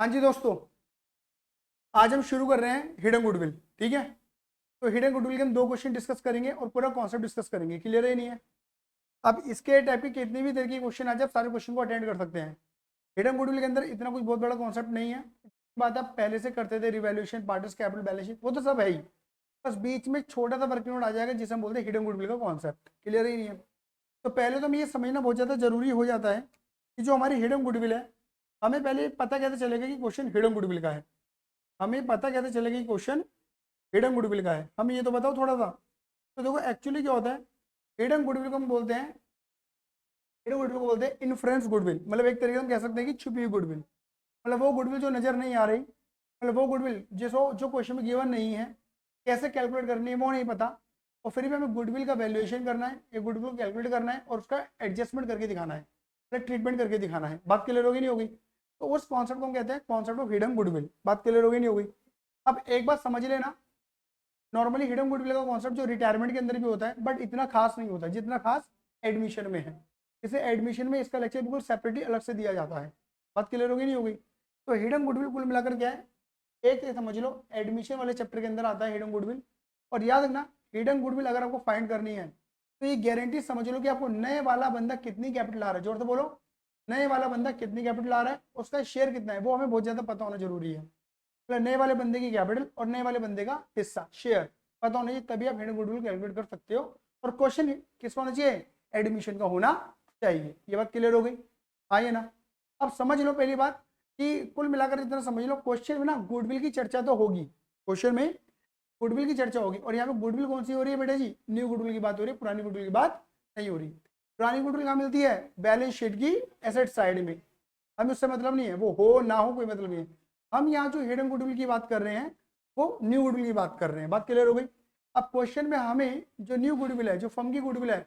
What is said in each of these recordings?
हाँ जी दोस्तों, आज हम शुरू कर रहे हैं हिडन गुडविल। ठीक है, तो हिडन गुडविल के हम दो क्वेश्चन डिस्कस करेंगे और पूरा कॉन्सेप्ट डिस्कस करेंगे। क्लियर है नहीं है? अब इसके टाइप की कितनी भी तरह की क्वेश्चन आ जाए, आप सारे क्वेश्चन को अटेंड कर सकते हैं। हिडन गुडविल के अंदर इतना कुछ बहुत बड़ा कॉन्सेप्ट नहीं है। बात आप पहले से करते थे, रिवैल्यूएशन, पार्टर्स कैपिटल, बैलेंस शीट, वो तो सब है ही। बस बीच में छोटा सा वर्किंग नोट आ जाएगा जिसे हम बोलते हैं हिडन गुडविल का कॉन्सेप्ट। क्लियर ही नहीं है? तो पहले तो हमें ये समझना बहुत ज़्यादा जरूरी हो जाता है कि जो हमारी हिडन गुडविल है, हमें पहले पता कैसे चलेगा कि क्वेश्चन हिडन गुडविल का है। हमें पता कैसे चलेगा कि क्वेश्चन हिडन गुडविल का है, हमें ये तो बताओ थोड़ा सा। तो देखो एक्चुअली क्या होता है, हिडन गुडविल को हम बोलते हैं, हिडन गुडविल को बोलते हैं इन्फ्रेंस गुडविल। मतलब एक तरीके से हम कह सकते हैं कि छुपी हुई गुडविल। मतलब वो गुडविल जो नजर नहीं आ रही, मतलब वो गुडविल जिसको जो क्वेश्चन में गिवन नहीं है, कैसे कैलकुलेट करनी है वो नहीं पता, और फिर भी हमें गुडविल का वैल्यूएशन करना है, एक गुडविल को कैलकुलेट करना है और उसका एडजस्टमेंट करके दिखाना है, ट्रीटमेंट करके दिखाना है। बात क्लियर होगी नहीं होगी? तो उस कॉन्सेप्ट को हम कहते हैं कॉन्सेप्ट ऑफ हिडन गुडविल। बात क्लियर होगी नहीं होगी? अब एक बात समझ लेना, नॉर्मली हिडन गुडविल का कॉन्सेप्ट जो रिटायरमेंट के अंदर भी होता है, बट इतना खास नहीं होता जितना खास एडमिशन में है। जैसे एडमिशन में इसका लेक्चर बिल्कुल सेपरेटली अलग से दिया जाता है। बात क्लियर होगी नहीं होगी? तो हिडन गुडविल कुल मिलाकर क्या है, एक समझ लो, एडमिशन वाले चैप्टर के अंदर आता है हिडन गुडविल। और याद रखना, हिडन गुडविल अगर आपको फाइंड करनी है तो ये गारंटी समझ लो कि आपको नए वाला बंदा कितनी कैपिटल ला रहा है, जोर से बोलो, नए वाला बंदा कितनी कैपिटल ला रहा है, उसका शेयर कितना है, वो हमें बहुत ज्यादा पता होना जरूरी है। मतलब नए वाले बंदे की कैपिटल और नए वाले बंदे का हिस्सा, शेयर पता होना चाहिए, तभी आप हिडन गुडविल कैलकुलेट कर सकते हो। और क्वेश्चन किसका होना चाहिए? एडमिशन का होना चाहिए। ये बात क्लियर हो गई? आइए ना, अब समझ लो पहली बात कि कुल मिलाकर इतना समझ लो, क्वेश्चन में ना गुडविल की चर्चा तो होगी, क्वेश्चन में गुडविल की चर्चा होगी। और यहाँ पे गुडविल कौन सी हो रही है बेटा जी? न्यू गुडविल की बात हो रही है, पुरानी गुडविल की बात नहीं हो रही। पुरानी गुडविल कहाँ मिलती है? बैलेंस शीट की एसेट साइड में। हमें उससे मतलब नहीं है, वो हो ना हो कोई मतलब नहीं है। हम यहाँ जो हिडन गुडविल की बात कर रहे हैं वो न्यू गुडविल की बात कर रहे हैं। बात क्लियर हो गई? अब क्वेश्चन में हमें जो न्यू गुडविल है, जो फर्म की गुडविल है,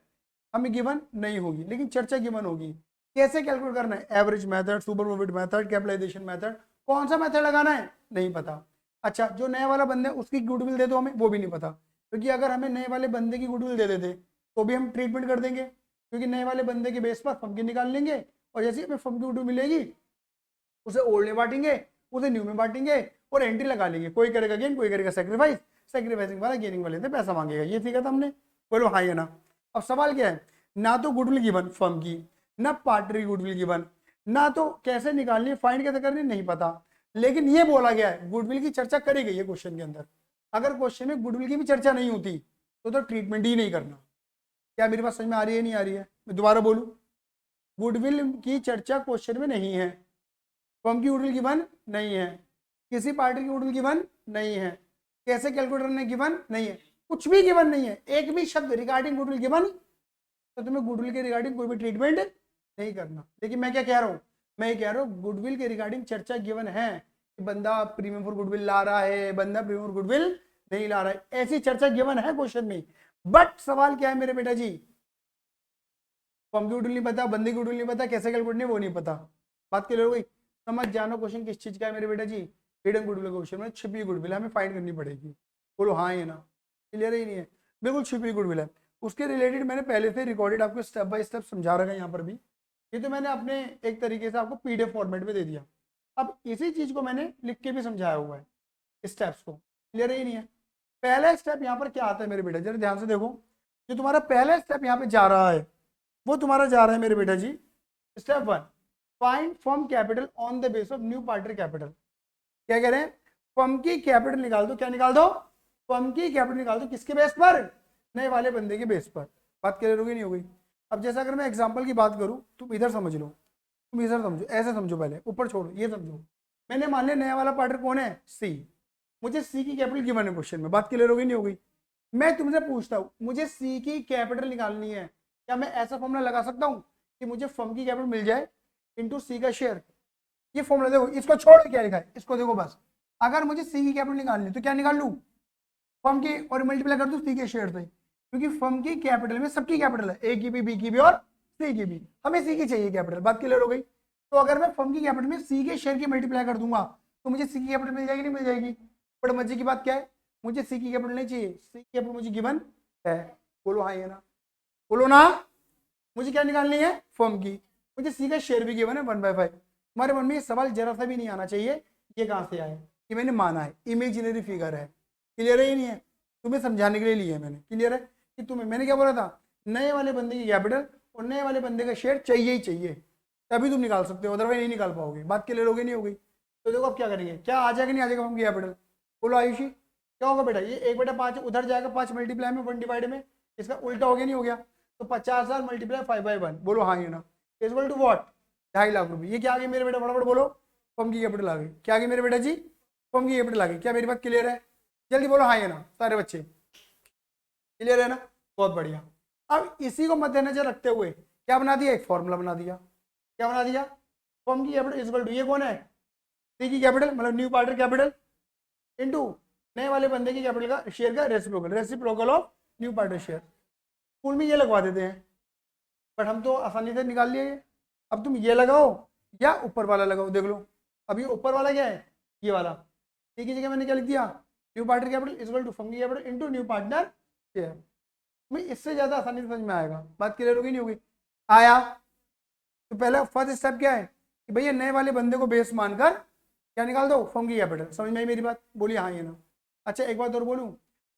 हमें गिवन नहीं होगी, लेकिन चर्चा गिवन होगी। कैसे कैलकुलेट करना है? Average method, super profit method, capitalisation method, कौन सा मेथड लगाना है नहीं पता। अच्छा, जो नया वाला बंदा है उसकी गुडविल दे दो हमें, वो भी नहीं पता। क्योंकि अगर हमें नए वाले बंदे की गुडविल दे देते तो भी हम ट्रीटमेंट कर देंगे, क्योंकि नए वाले बंदे के बेस पर फर्म की निकाल लेंगे, और जैसे हमें फर्म की गुडविल मिलेगी उसे ओल्ड में बांटेंगे, उसे न्यू में बांटेंगे और एंट्री लगा लेंगे। कोई करेगा गेन, कोई करेगा सेक्रीफाइस, सेक्रीफाइसिंग वाला गेनिंग वाले से पैसा मांगेगा। ये सीखा था हमने, बोलो हाँ या ना। अब सवाल क्या है, ना तो गुडविल गिवन फर्म की, ना पार्टनर की गुडविल गिवन, ना तो कैसे निकालनी, फाइंड कैसे करनी नहीं पता। लेकिन ये बोला गया है गुडविल की चर्चा करी गई है क्वेश्चन के अंदर। अगर क्वेश्चन में गुडविल की भी चर्चा नहीं होती तो ट्रीटमेंट ही नहीं करना। क्या मेरी बात समझ में आ रही है नहीं आ रही है? मैं दोबारा बोलूं, गुडविल की चर्चा क्वेश्चन में नहीं है, फर्म की गुडविल गिवन नहीं है, किसी पार्टी की गुडविल गिवन नहीं है, कैसे कैलकुलेट करने गिवन नहीं है, कुछ भी गिवन नहीं है, एक भी शब्द रिगार्डिंग गुडविल गिवन, तो तुम्हें गुडविल के रिगार्डिंग कोई भी ट्रीटमेंट नहीं करना। लेकिन मैं क्या कह रहा हूँ, मैं ये कह रहा हूँ गुडविल के रिगार्डिंग चर्चा गिवन है कि बंदा प्रीमियम फॉर गुडविल ला रहा है, बंदा प्रीमियम फॉर गुडविल नहीं ला रहा है, ऐसी चर्चा गिवन है क्वेश्चन में। बट सवाल क्या है मेरे बेटा जी, फर्म की गुडविल नहीं पता, बंदे की गुडविल नहीं पता, कैसे कैलकुलेट नहीं वो नहीं पता। बात क्लियर हो गई? समझ जानो क्वेश्चन किस चीज का है मेरे बेटा जी, हिडन गुडविल क्वेश्चन में छिपी गुडविल हमें फाइंड करनी पड़ेगी। बोलो हाँ या ना? क्लियर ही नहीं है? बिल्कुल छिपी गुडविल है। उसके रिलेटेड मैंने पहले से रिकॉर्डेड आपको स्टेप बाय स्टेप समझा रखा है यहाँ पर भी। ये तो मैंने अपने एक तरीके से आपको पीडीएफ फॉर्मेट में दे दिया। अब इसी चीज को मैंने लिख के भी समझाया हुआ है, स्टेप्स को। क्लियर ही नहीं है? पहला स्टेप यहाँ पर क्या आता है मेरे बेटा, जरा ध्यान से देखो। जो तुम्हारा पहला स्टेप यहाँ पे जा रहा है वो तुम्हारा जा रहा है मेरे बेटा जी, step 1, find firm capital on the base of new partner capital. क्या कह रहे हैं? फर्म की कैपिटल निकाल दो। क्या निकाल दो? फर्म की कैपिटल निकाल दो। किसके बेस पर? नए वाले बंदे के बेस पर। बात क्लियर होगी नहीं हो गई? अब जैसा अगर मैं एग्जांपल की बात करूं, तुम इधर समझ लो, तुम इधर समझो, ऐसे समझो, पहले ऊपर छोड़ो, ये समझो। मैंने मान लिया नया वाला पार्टनर कौन है? सी। मुझे सी की कैपिटल गिवन है क्वेश्चन में। बात क्लियर होगी नहीं होगी? मैं तुमसे पूछता हूं, मुझे सी की कैपिटल निकालनी है, क्या मैं ऐसा फॉर्मूला लगा सकता हूं कि मुझे फर्म की कैपिटल मिल जाए इंटू सी का शेयर? ये फॉर्मूला देखो, इसको छोड़ क्या लिखा है, इसको देखो बस। अगर मुझे सी की कैपिटल निकालनी है तो क्या निकाल लूं? फर्म की, और मल्टीप्लाई कर दूं सी के शेयर से, क्योंकि फर्म की कैपिटल में सबकी कैपिटल है, ए की भी, बी की भी और सी की भी। हमें सी की चाहिए कैपिटल। बात क्लियर हो गई? तो अगर मैं फर्म की कैपिटल में सी के शेयर की मल्टीप्लाई कर दूंगा तो मुझे सी की कैपिटल मिल जाएगी नहीं मिल जाएगी? बट मजे की बात क्या है, मुझे सी की कैपिटल नहीं चाहिए, सी की कैपिटल मुझे गिवन है। बोलो हाँ या ना? बोलो ना। मुझे क्या निकालनी है? फर्म की। मुझे सी का शेयर भी गिवन है 1/5। तुम्हारे मन में ये सवाल जरा सा भी नहीं आना चाहिए ये कहाँ से आया, कि मैंने माना है इमेजिनरी फिगर है। क्लियर है ही नहीं है, तुम्हें समझाने के लिए लिया है मैंने। क्लियर है कि तुम्हें मैंने क्या बोला था, नए वाले बंदे की कैपिटल और नए वाले बंदे का शेयर चाहिए ही चाहिए, तभी तुम निकाल सकते हो, अदरवाइज नहीं निकाल पाओगे। बात क्लियर हो गई नहीं हो गई? तो देखो अब क्या करेंगे, क्या आ जाएगा नहीं आ जाएगा हम कैपिटल, बोलो आयुषी क्या होगा बेटा, ये 1/5 उधर जाएगा 5 मल्टीप्लाई में 1 डिवाइड में, इसका उल्टा हो गया नहीं हो गया, तो 50,000 मल्टीप्लाई 5/1, बोलो हाँ ये ना इक्वल टू व्हाट, 2.5 लाख रुपए। ये क्या आ गया मेरे बेटा, फटाफट बोलो, फर्म की कैपिटल आ गई। क्या आ गई मेरे बेटा जी, फर्म की कैपिटल आ गई। क्या मेरी बात क्लियर है, जल्दी बोलो हाँ ये ना सारे बच्चे, क्लियर है ना, बहुत बढ़िया। अब इसी को मद्देनजर रखते हुए क्या बना दिया, एक फॉर्मूला बना दिया। क्या बना दिया, फर्म की कैपिटल इक्वल टू, ये कौन है, सी की कैपिटल मतलब न्यू पार्टनर कैपिटल इनटू नए वाले बंदे की कैपिटल का शेयर का reciprocal of new partner share. School में ये लगवा देते हैं बट हम तो आसानी से निकाल लिए। अब तुम ये लगाओ या ऊपर वाला लगाओ, देख लो। अब ये ऊपर वाला क्या है, ये वाला, ठीक है जगह मैंने क्या लिख दिया, new partner capital equal to firm की capital into new partner share. मैं इससे ज्यादा आसानी से समझ में आएगा, बात क्लियर होगी नहीं होगी? आया? तो पहला फर्स्ट स्टेप क्या है कि भैया नए वाले बंदे को बेस मानकर क्या निकाल दो, फर्म की कैपिटल। समझ में आई मेरी बात, बोलिए हाँ ये ना। अच्छा एक बात और बोलूं,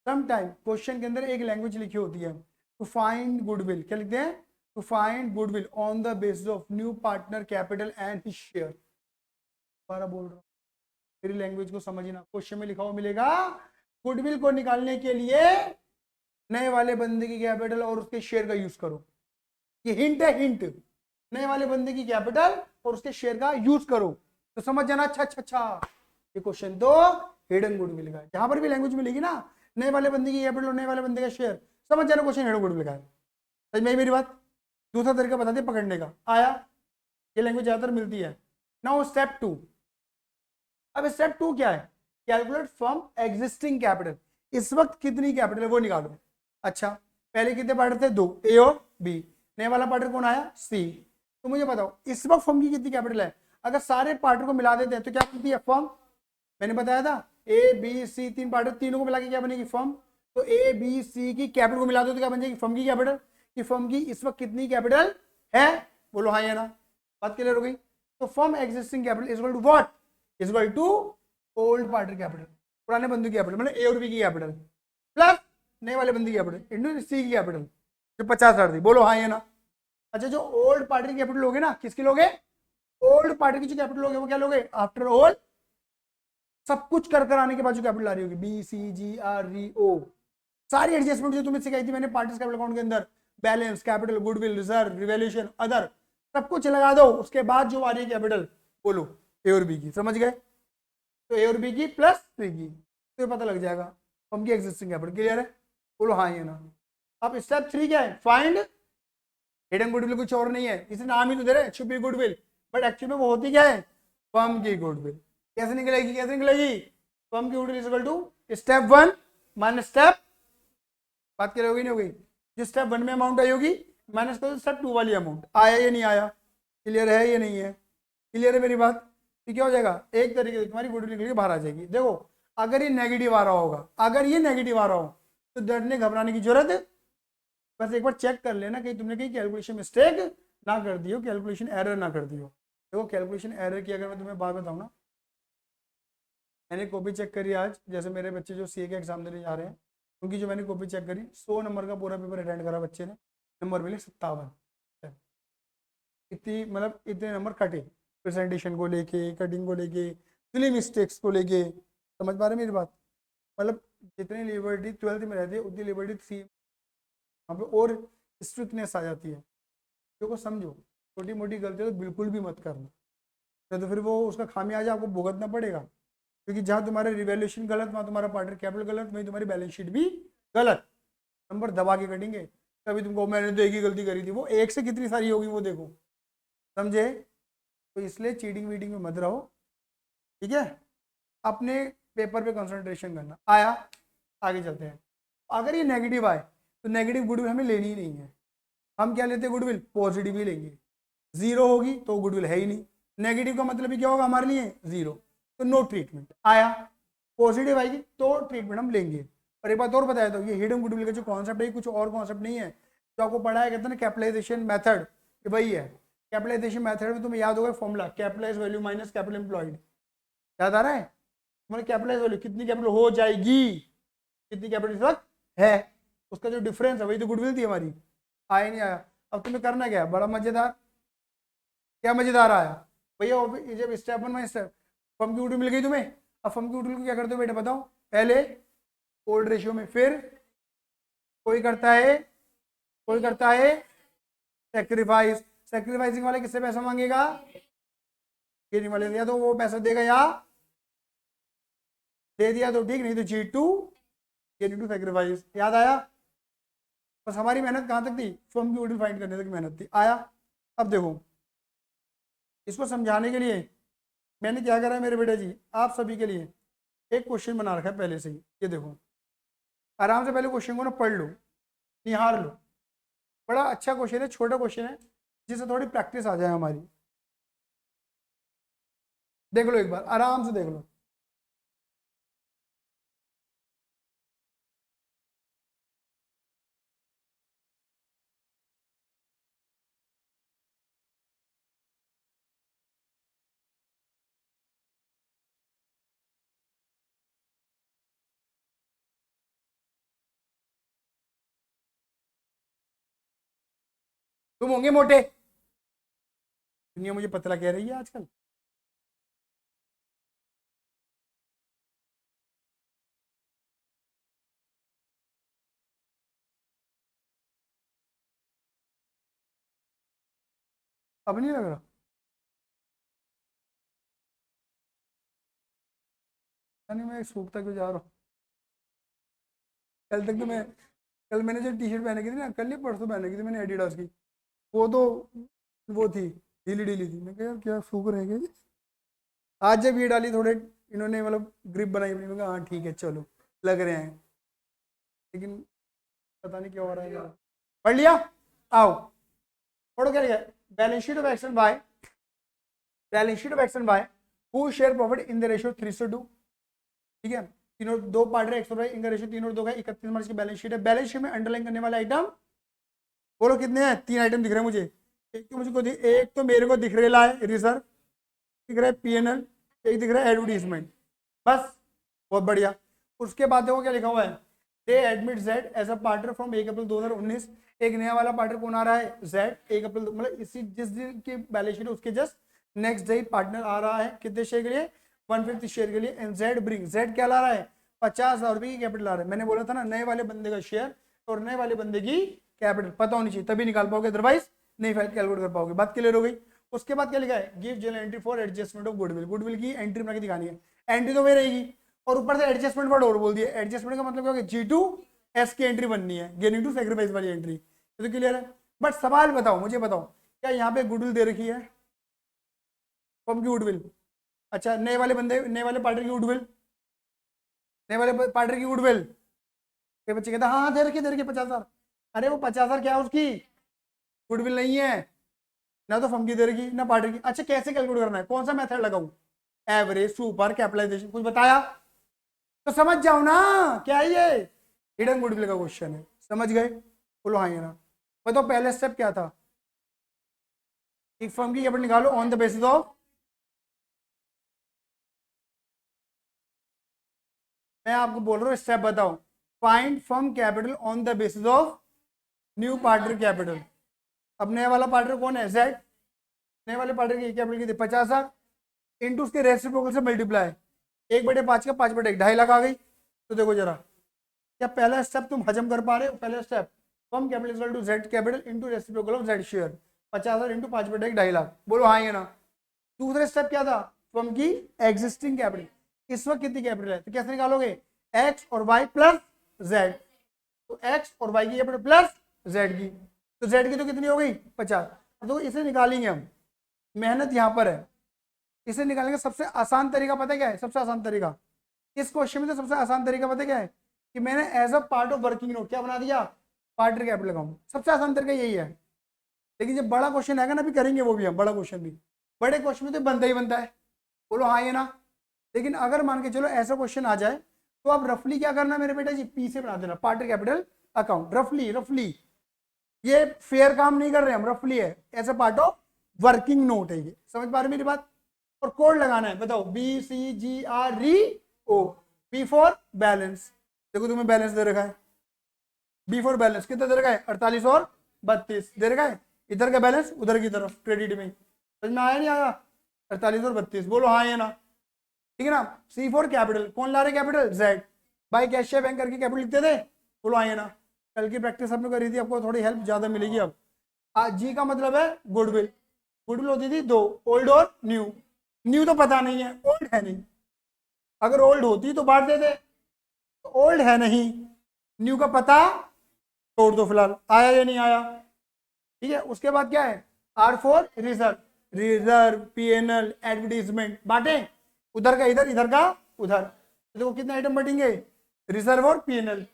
सम टाइम क्वेश्चन के अंदर एक लैंग्वेज लिखी होती है, टू फाइंड गुडविल, क्या लिखते हैं, to find goodwill on the basis of new partner capital and his share. दोबारा बोल रहा हूँ, मेरी लैंग्वेज को समझना, क्वेश्चन में लिखा हुआ मिलेगा, गुडविल को निकालने के लिए नए वाले बंदे की कैपिटल और उसके शेयर का यूज करो। ये हिंट है, हिंट, नए वाले बंदे की कैपिटल और उसके शेयर का यूज करो, तो समझ जाना। अच्छा अच्छा अच्छा, ये क्वेश्चन तो हिडन गुडविल का है। जहां पर भी लैंग्वेज मिलेगी ना, नए वाले बंदे की कैपिटल और नए वाले बंदे का शेयर, समझ जाना क्वेश्चन हिडन गुडविल का है। समझ में आई मेरी बात? दूसरा तरीका बता दे पकड़ने का, आया? ये लैंग्वेज ज्यादातर मिलती है। Now step 2। अब स्टेप 2 क्या है, कैलकुलेट फ्रॉम एग्जिस्टिंग कैपिटल, इस वक्त कितनी कैपिटल है वो निकालो। अच्छा पहले कितने पार्टनर थे, 2, ए और बी, नए वाला पार्टनर कौन आया, सी। तो मुझे बताओ इस वक्त फर्म की कितनी कैपिटल है, अगर सारे पार्टनर को मिला देते हैं तो क्या बनती है फर्म। मैंने बताया था ए बी सी 3 पार्टनर, तीनों को मिला के क्या बनेगी फर्म। तो ए बी सी की कैपिटल को मिला दो तो क्या बन जाएगी फर्म की कैपिटल, कि फर्म की इस वक्त कितनी कैपिटल है, बोलो हाँ या ना, बात क्लियर हो गई? तो firm existing capital equal to what, equal to old partner capital, पुराने बंदे की कैपिटल मतलब ए और बी की कैपिटल प्लस नए वाले बंदे की कैपिटल इंटू सी की कैपिटल जो 50,000 थी, बोलो हाँ या ना। अच्छा जो ओल्ड पार्टी की कैपिटल लोगे ना, किसकी लोगे, ओल्ड पार्टी की जो कैपिटल लोगे वो क्या लोगे, आफ्टर ऑल सब कुछ कर आने के बाद जो कैपिटल आ रही होगी, बी सी जी आर री ओ, सारी एडजस्टमेंट जो तुम्हें सिखाई थी मैंने पार्टीज कैपिटल अकाउंट के अंदर, balance, capital, goodwill, reserve, revaluation, other, सब कुछ लगा दो, उसके बाद जो आ रही है कैपिटल बोलो ए और बी की, समझ गए? तो ए और बी की प्लस सी की, तो पता लग जाएगा फर्म की एग्जिस्टिंग कैपिटल। क्लियर है, बोलो हाँ ये ना। अब स्टेप 3 क्या है, फाइंड हिडन गुडविल, कुछ और नहीं है, इसे नाम ही तो दे रहे हैं छुपी गुडविल, बट एक्चुअली में वो होती क्या है, फर्म की गुडविल। कैसे निकलेगी, कैसे निकलेगी, फर्म की goodwill equal to step 1 minus step, बात कर होगी नहीं होगी, जो स्टेप 1 में अमाउंट आई होगी माइनस कर स्टेप 2 वाली अमाउंट, आया या नहीं आया, क्लियर है ये नहीं है, क्लियर है मेरी बात? तो क्या हो जाएगा, एक तरीके से तुम्हारी गुडविल निकल के बाहर आ जाएगी। देखो अगर ये नेगेटिव आ रहा होगा, अगर ये नेगेटिव आ रहा हो तो डरने घबराने की जरूरत है, बस एक बार चेक कर लेना कहीं तुमने कहीं कैलकुलेशन मिस्टेक ना कर दी हो, कैलकुलेशन एरर ना कर दी हो। देखो कैलकुलेशन एरर की अगर मैं तुम्हें बात बताऊँ ना, मैंने कॉपी चेक करी आज, जैसे मेरे बच्चे जो सीए के एग्जाम देने जा रहे हैं उनकी जो मैंने कॉपी चेक करी, 100 नंबर का पूरा पेपर अटेंड करा बच्चे ने, नंबर मिले 57। इतनी मतलब इतने नंबर कटे, प्रेजेंटेशन को लेके, कटिंग को लेके, सिली मिस्टेक्स को लेके, समझ पा रहे मेरी बात? मतलब जितनी लिबर्टी 12th में रहती है उतनी लिबर्टी सी वहाँ पे और स्ट्रिक्टनेस आ जाती है। को समझो, छोटी मोटी गलती तो बिल्कुल भी मत करना, तो फिर वो उसका खामियाजा आपको भुगतना पड़ेगा, क्योंकि जहाँ तुम्हारा रिवैल्यूएशन गलत, वहाँ तुम्हारा पार्टनर कैपिटल गलत, वहीं तुम्हारी बैलेंस शीट भी गलत, नंबर दबा के कटेंगे। कभी तुमको मैंने तो एक ही गलती करी थी, वो एक से कितनी सारी होगी वो देखो, समझे? तो इसलिए चीटिंग वीटिंग में मत रहो, ठीक है, अपने पेपर पे कंसंट्रेशन करना। आया, आगे चलते हैं। अगर ये नेगेटिव आए तो नेगेटिव गुडविल हमें लेनी ही नहीं है, हम क्या लेते हैं गुडविल, पॉजिटिव ही लेंगे। जीरो होगी तो गुडविल है ही नहीं, नेगेटिव का मतलब क्या होगा हमारे लिए, जीरो, तो नो ट्रीटमेंट। आया, पॉजिटिव आएगी तो ट्रीटमेंट हम लेंगे। और एक बात और बताया, तो ये हिडन गुडविल का जो कॉन्सेप्ट है कुछ और कॉन्सेप्ट नहीं है, जो आपको पढ़ा है कहते हैं ना कैपिटलाइजेशन मेथड, ये वही है। कैपिटलाइजेशन मेथड में तुम्हें याद होगा formula, capitalise value minus capital employed. याद आ रहा है? तुम्हारी कैपिटलाइज वैल्यू कितनी कैपिटल हो जाएगी, कितनी कैपिटल इस वक्त है, उसका जो डिफरेंस है वही तो गुडविल थी हमारी। आया नहीं आया? अब तुम्हें करना क्या है, बड़ा मजेदार। क्या मजेदार आया भैया, जब स्टेप 1 में स्टेप फर्म की गुडविल मिल गई तुम्हें, अब फर्म की गुडविल को क्या करते हो बेटा बताओ? पहले ओल्ड रेशियो में, फिर कोई करता है सेक्रीफाइस। सेक्रीफाइसिंग वाले किससे पैसा मांगेगा? गेनिंग वाले। या तो वो पैसा देगा या दे दिया तो ठीक, नहीं तो G2 गेनिंग टू सेक्रीफाइस। याद आया? बस हमारी मेहनत कहाँ तक थी? फर्म की गुडविल फाइंड करने तक मेहनत थी। आया? अब देखो इसको समझाने के लिए मैंने क्या करा है मेरे बेटा जी, आप सभी के लिए एक क्वेश्चन बना रखा है पहले से ही। ये देखो आराम से पहले क्वेश्चन को ना पढ़ लो, निहार लो। बड़ा अच्छा क्वेश्चन है, छोटा क्वेश्चन है, जिससे थोड़ी प्रैक्टिस आ जाए हमारी। देख लो एक बार, आराम से देख लो। तुम होंगे मोटे, दुनिया मुझे पतला कह रही है आजकल। अब नहीं लग रहा? नहीं मैं सूखता क्यों जा रहा हूँ? कल तक तो मैं, कल मैंने जो टी शर्ट पहने की थी ना, कल नहीं परसों पहने की थी मैंने एडिडास की, वो तो वो थी ढीली ढीली थी। मैं कहा यार क्या सूख रहे हैं? आज जब ये डाली थोड़े इन्होंने मतलब ग्रिप बनाई अपनी, मैं कहा हाँ ठीक है चलो लग रहे हैं, लेकिन पता नहीं क्या हो रहा है यार। पढ़ लिया? आओ पढ़ो क्या लिखा है। Balance sheet of x and y, balance sheet of x and y who share profit in the ratio 3:2। ठीक है, तीनों दो पार्टनर एक्स और वाई, इनका रेशियो 3:2 का। 31 मार्च की बैलेंस शीट है। बैलेंस शीट में अंडरलाइन करने वाले आइटम बोलो कितने हैं? 3 आइटम दिख रहे हैं मुझे। एक तो मुझको एक तो मेरे को दिख रहा है रिजर्व, दिख रहा है पीएनएल, एक दिख रहा है एडवर्टीजमेंट। बस बहुत बढ़िया। उसके बाद देखो क्या लिखा हुआ है, they admit z as a partner from 1 April 2019। एक नया वाला पार्टनर कौन आ रहा है? जेड। 1 अप्रैल मतलब इसी जिस दिन की बैलेंस शीट है उसके जस्ट नेक्स्ट डे पार्टनर आ रहा है। कितने शेयर के लिए? 1/5 शेयर के लिए। एंड जेड ब्रिंग, जेड क्या ला रहा है? 50,000 रुपए की कैपिटल ला रहा है। मैंने बोला था ना नए वाले बंदे का शेयर और नए वाले बंदे की कैपिटल पता होनी चाहिए, तभी निकाल पाओगे, अदरवाइज नहीं कैलकुलेट कर पाओगे। बात क्लियर हो गई? उसके बाद क्या लिखा है? Give general entry for adjustment of goodwill. Goodwill की एंट्री बना के दिखानी है। एंट्री तो वही रहेगी और ऊपर से एडजस्टमेंट वर्ड और बोल दिया। एडजस्टमेंट का मतलब क्या होगा? G2S की एंट्री बननी है, गेनिंग टू सैक्रिफाइस वाली एंट्री। तो क्लियर है? बट सवाल बताओ, मुझे बताओ, क्या यहाँ पे गुडविल दे रखी है? फर्म की गुडविल। अच्छा नए वाले बंदे, नए वाले पार्टनर की गुडविल, नए वाले पार्टनर की गुडविल। के बच्चे कहते हैं हाँ दे रखी 50,000। अरे वो 50,000 क्या है उसकी? गुडविल नहीं है ना, तो फर्म की दे रखी ना पार्टनर की। अच्छा कैसे कैलकुलेट करना है, कौन सा मेथड लगाऊं? एवरेज, सुपर, कैपिटलाइजेशन, कुछ बताया तो समझ जाओ ना। क्या है ये? हिडन गुडविल का क्वेश्चन है, समझ गए? बोलो हाँ या ना। बताओ पहला स्टेप क्या था? एक फर्म की कैपिटल निकालो ऑन द बेसिस ऑफ, मैं आपको बोल रहा हूँ स्टेप बताओ। Find firm capital on the basis of new partner capital. अब नया वाला पार्टनर कौन है? जेड। नए वाले पार्टनर की कैपिटल कितनी? 50,000 इंटू उसके रेसिप्रोकल से मल्टीप्लाई 1/5 का 5/1 2.5 लाख आ गई। तो देखो जरा, क्या पहला स्टेप तुम हजम कर पा रहे हो? पहला step firm capital equal to z capital into reciprocal of z share, 50,000 into 5/1 2.5 lakh. बोलो हाँ या ना। दूसरा स्टेप क्या था? फर्म की एग्जिस्टिंग कैपिटल, इस वक्त कितनी कैपिटल है? तो कैसे निकालोगे? एक्स और वाई प्लस जेड। तो एक्स और वाई की कैपिटल प्लस जेड की, तो जेड की तो कितनी हो गई? 50। तो इसे निकालेंगे हम, मेहनत यहां पर है। इसे निकालने का सबसे आसान तरीका पता है क्या है? सबसे आसान तरीका इस क्वेश्चन में तो सबसे आसान तरीका पता है क्या है? कि मैंने as a part of working note क्या बना दिया? Partner capital account. सबसे आसान तरीका यही है। लेकिन जब बड़ा क्वेश्चन आएगा ना, अभी करेंगे वो भी हम, बड़ा क्वेश्चन भी, बड़े क्वेश्चन में तो बनता ही बनता है। बोलो हाँ या ना। लेकिन अगर मान के चलो ऐसा क्वेश्चन आ जाए, तो आप रफली क्या करना मेरे बेटा जी? पी से बना देना पार्टनर कैपिटल अकाउंट। रफली रफली, ये फेयर काम नहीं कर रहे हम, रफली है as a part of working note है ये, समझ पा रहे मेरी बात। और कोड लगाना है, बताओ BCGREO, बी फॉर बैलेंस। देखो तुम्हें बैलेंस दे रखा है, बी फॉर बैलेंस कितना दे रखा है 48 और 32 दे रखा है, इधर का बैलेंस उधर की तरफ क्रेडिट में, समझ में आया नहीं आया, 48 और 32 बोलो हाँ या ना, ठीक है ना। सी फॉर कैपिटल, कौन ला रहे capital, Z, by cash bank करके कैपिटल लिखते थे, बोलो हाँ या ना। कल की प्रैक्टिस आपने करी थी, आपको थोड़ी हेल्प ज्यादा मिलेगी अब। जी का मतलब है गुडविल, गुडविल होती थी दो, ओल्ड और न्यू, न्यू तो पता नहीं है, ओल्ड है नहीं, अगर ओल्ड होती तो बांट देते, तो ओल्ड है नहीं, न्यू का पता छोड़ दो फिलहाल, आया या नहीं आया, ठीक है। उसके बाद क्या है, R for reserve, reserve PNL advertisement, बांटे उधर का इधर, इधर का उधर, तो देखो कितने आइटम बटेंगे, रिजर्व और पीएनएल,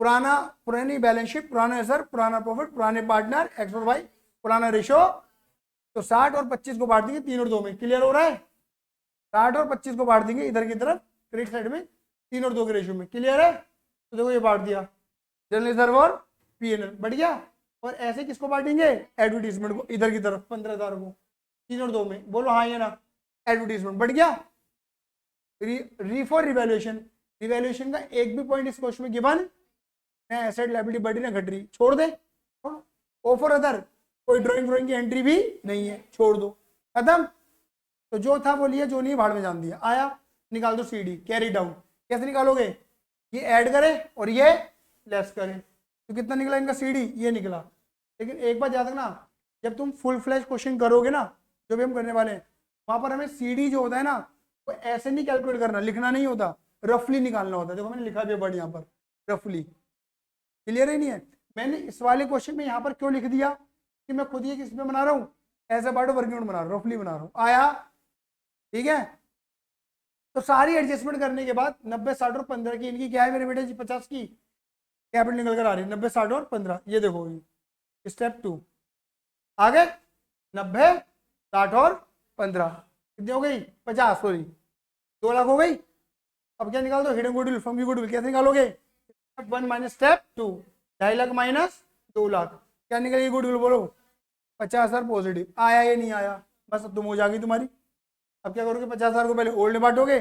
पुराना पुरानी बैलेंस शीट, पुराना रिजर्व, पुराना प्रॉफिट, पुराने पार्टनर एक्स और वाई, पुराना रेशो, तो 60 और 25 को बांट देंगे 3 और 2 में, क्लियर हो रहा है, 60 और 25 को बांट देंगे इधर की तरफ क्रेडिट साइड में 3 और 2 के रेशियो में, क्लियर है। तो देखो ये बांट दिया, जनरल रिजर्व और पीएनएल बढ़ गया, और ऐसे किसको बांटेंगे, एडवर्टीजमेंट को इधर की तरफ 15,000 को 3 और 2 में, बोलो हाँ या ना, एडवर्टीजमेंट बढ़ गया। री फॉर रिवैल्यूएशन, रिवैल्यूएशन का एक भी पॉइंट इस क्वेश्चन में गिवन, एसेट लायबिलिटी बढ़ी ना घट रही, छोड़ दे, ओ फॉर अदर, कोई ड्राइंग की एंट्री भी नहीं है, छोड़ दो, खत्म। तो जो था वो लिया, जो नहीं भाड़ में जान दिया। आया, निकाल दो CD, कैरी डाउन, कैसे निकालोगे, ये ऐड करे और ये लेस करे, तो कितना निकला इनका CD, ये निकला। लेकिन एक बात याद रखना, जब तुम फुल फ्लैश क्वेश्चन करोगे ना, जो भी हम करने वाले हैं, वहां पर हमें CD जो होता है ना, वो ऐसे नहीं कैलकुलेट करना, लिखना नहीं होता, रफली निकालना होता है। देखो मैंने लिखा भी है बट यहाँ पर रफली, क्लियर ही नहीं है। मैंने इस वाले क्वेश्चन में यहाँ पर क्यों लिख दिया कि मैं खुद ये किस में बना रहा हूँ, as a part of working note बना रहा हूँ, रफली बना रहा हूँ। आया, ठीक है। तो सारी एडजस्टमेंट करने के बाद 90, 60 और 15 की, इनकी क्या है मेरे बेटे जी, 50 की कैपिटल निकल कर आ रही है, 90, 60 और 15, ये देखो स्टेप 2 आ गए, 90, 60 और 15 कितनी हो गई, 50, सॉरी 2 लाख हो गई। अब क्या निकाल दो, हिडन गुडविल, फर्म की गुडविल, कैसे निकालोगे, step 1 minus step 2, 2.5 lakh minus 2 lakh, क्या निकलेगी गुडविल, बोलो 50,000 पॉजिटिव। आया ये नहीं आया, बस अब तुम हो जाएगी तुम्हारी। अब क्या करोगे, 50,000 को पहले ओल्ड में बांटोगे,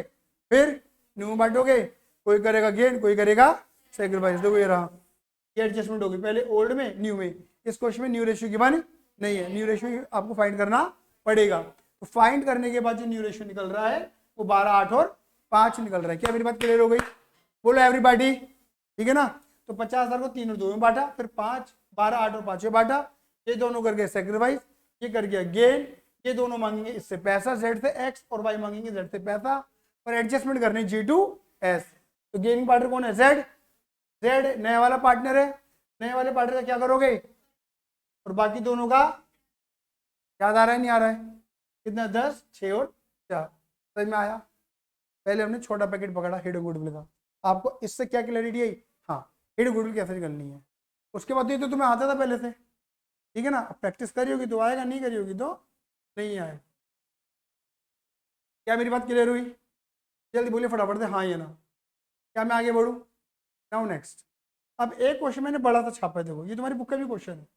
फिर न्यू में बांटोगे, कोई करेगा गेन, कोई करेगा सेक्रीफाइस। देखो ये रहा, ये एडजस्टमेंट होगी, पहले ओल्ड में न्यू में। इस क्वेश्चन में न्यू रेशियो की बात नहीं है, न्यू रेशियो आपको फाइंड करना पड़ेगा। तो फाइंड करने के बाद जो न्यू रेशियो निकल रहा है वो 12, 8 और 5 निकल रहा है। क्या मेरी बात क्लियर हो गई, बोलो एवरीबॉडी, ठीक है ना। तो 50,000 को 3 और 2 में बांटा, फिर 5, 12, 8 और 5 में बांटा, ये दोनों करके सेक्रीफाइस, ये कर गया गेन, ये दोनों मांगेंगे इससे पैसा, जेड से एक्स, और वाई मांगेंगे जेड से पैसा, और एडजस्टमेंट करनी G to S। तो गेनिंग पार्टनर कौन है, जेड, जेड नया वाला पार्टनर है, नए वाले पार्टनर का क्या करोगे, और बाकी दोनों का याद आ रहा है नहीं आ रहा है, कितना, 10, 6 और 4, समझ में आया। पहले हमने छोटा पैकेट पकड़ा हिडन गुडविल का, आपको इससे क्या क्लैरिटी आई, हाँ हिडन गुडविल कैसे निकलनी है। उसके बाद ये तो तुम्हें आता था पहले से, ठीक है ना, प्रैक्टिस करी होगी तो आएगा, नहीं करी होगी तो नहीं आए। क्या मेरी बात क्लियर हुई, जल्दी बोलिए फटाफट से हाँ या ना, क्या मैं आगे बढ़ूँ। नाउ नेक्स्ट, अब एक क्वेश्चन मैंने बड़ा सा छापा है, देखो ये तुम्हारी बुक का भी क्वेश्चन है,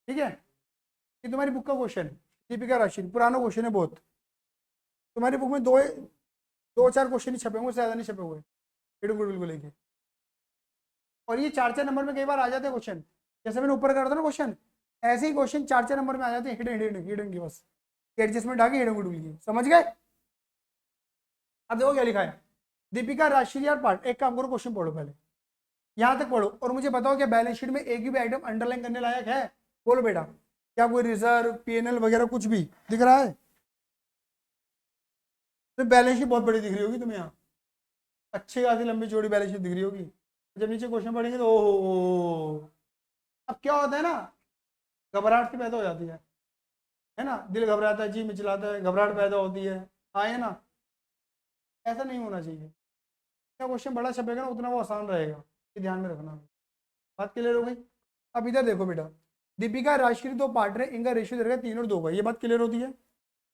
ठीक है, ये तुम्हारी बुक का क्वेश्चन है, दीपिका राशि, पुराना क्वेश्चन है बहुत, तुम्हारी बुक में 2-4 क्वेश्चन ही छपे हुए, ज्यादा नहीं छपे हुए हिडन गुडविल को लेके, और ये 4-4 नंबर में कई बार आ जाते हैं क्वेश्चन, जैसे मैंने ऊपर करता ना क्वेश्चन, ऐसे ही क्वेश्चन 4-4 नंबर में आ जाते हैं, हिडन हिडन हिडन की, बस एडजस्टमेंट आ गई हिडन गुडविल की, समझ गए। अब देखो क्या लिखा है, दीपिका राशि यार पार्ट, एक काम करो क्वेश्चन पढ़ो पहले, यहां तक पढ़ो और मुझे बताओ क्या बैलेंस शीट में एक भी आइटम अंडरलाइन करने लायक है, बोलो बेटा, क्या कोई रिजर्व पीएनएल वगैरह कुछ भी दिख रहा है, तो बैलेंस शीट बहुत बड़ी दिख रही होगी तुम्हें, यहाँ अच्छी खासी लंबी चौड़ी बैलेंस शीट दिख रही होगी, जब नीचे क्वेश्चन पढ़ेंगे तो ओहो, अब क्या होता है ना, घबराहट सी पैदा हो जाती है ना, दिल घबराता है, जी मिचलाता है, घबराहट पैदा होती है, हाँ है ना, ऐसा नहीं होना चाहिए। जितना क्वेश्चन बड़ा छपेगा ना उतना वो आसान रहेगा, ये ध्यान में रखना। बात क्लियर हो गई। अब इधर देखो बेटा, दीपिका राजश्री 2 पार्टनर, इनका रेशियो दे रखा है 3 और 2 का, ये बात क्लियर होती है,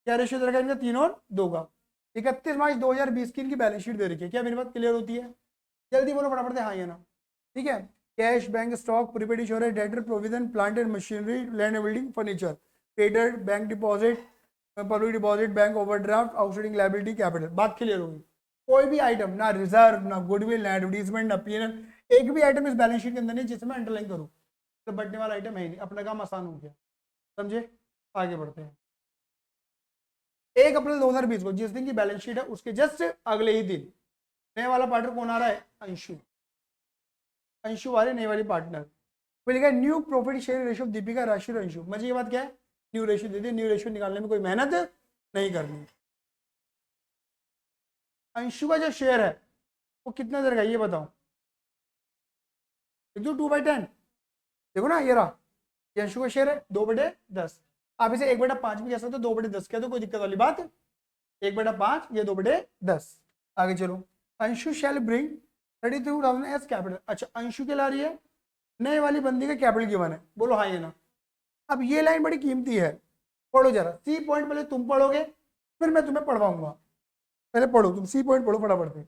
क्या रेशियो दे रखा है इनका 3 और 2 का। 31 मार्च 2020 की इनकी बैलेंस शीट दे रखी है, क्या मेरी बात क्लियर होती है, जल्दी बोलो फटाफट से हाँ या ना, ठीक है। Cash, bank, stock, prepaid insurance, debtor, provision, plant and machinery, land and building, furniture, credit, bank deposit, public deposit, bank overdraft, outstanding liability, capital. बात क्लियर होगी। कोई भी आइटम, ना रिजर्व, ना गुडविल, ना एडवर्टीजमेंट, ना पीएनएल, एक भी आइटम इस बैलेंस शीट के अंदर नहीं जिसमें अंडरलाइन करूँ, तो बढ़ने वाला आइटम है ही नहीं। अपना काम आसान हो गया, समझे? आगे बढ़ते हैं। 1 अप्रैल 2020 को, जिस दिन की बैलेंस शीट है उसके जस्ट अगले ही दिन नए वाला पार्टनर कौन आ रहा है? अंशु। अंशु वाले नए वाली पार्टनर। फिर लिखा है new profit share ratio Deepika, राशि और अंशु। मुझे ये बात क्या है, न्यू रेशियो दे दी। न्यू रेशियो निकालने में कोई मेहनत नहीं करनी। अंशु का जो शेयर है वो कितना देर का, ये बताओ। 2/10, देखो ना, ये रहा, ये अंशु का शेयर है 2/10। आप इसे 1/5 भी कह सकते हो, 2/10 कह दो, कोई दिक्कत वाली बात। 1/5, ये 2/10। आगे चलो। अंशु शैल ब्रिंग 32,000 एज कैपिटल। अच्छा, अंशु के ला रही है नए वाली बंदी का कैपिटल गिवन है, बोलो हाँ ये ना। अब ये लाइन बड़ी कीमती है, पढ़ो जरा। सी पॉइंट पहले तुम पढ़ोगे, फिर मैं तुम्हें पढ़वाऊंगा। पहले पढ़ो तुम, सी पॉइंट पढ़ो फटाफट से।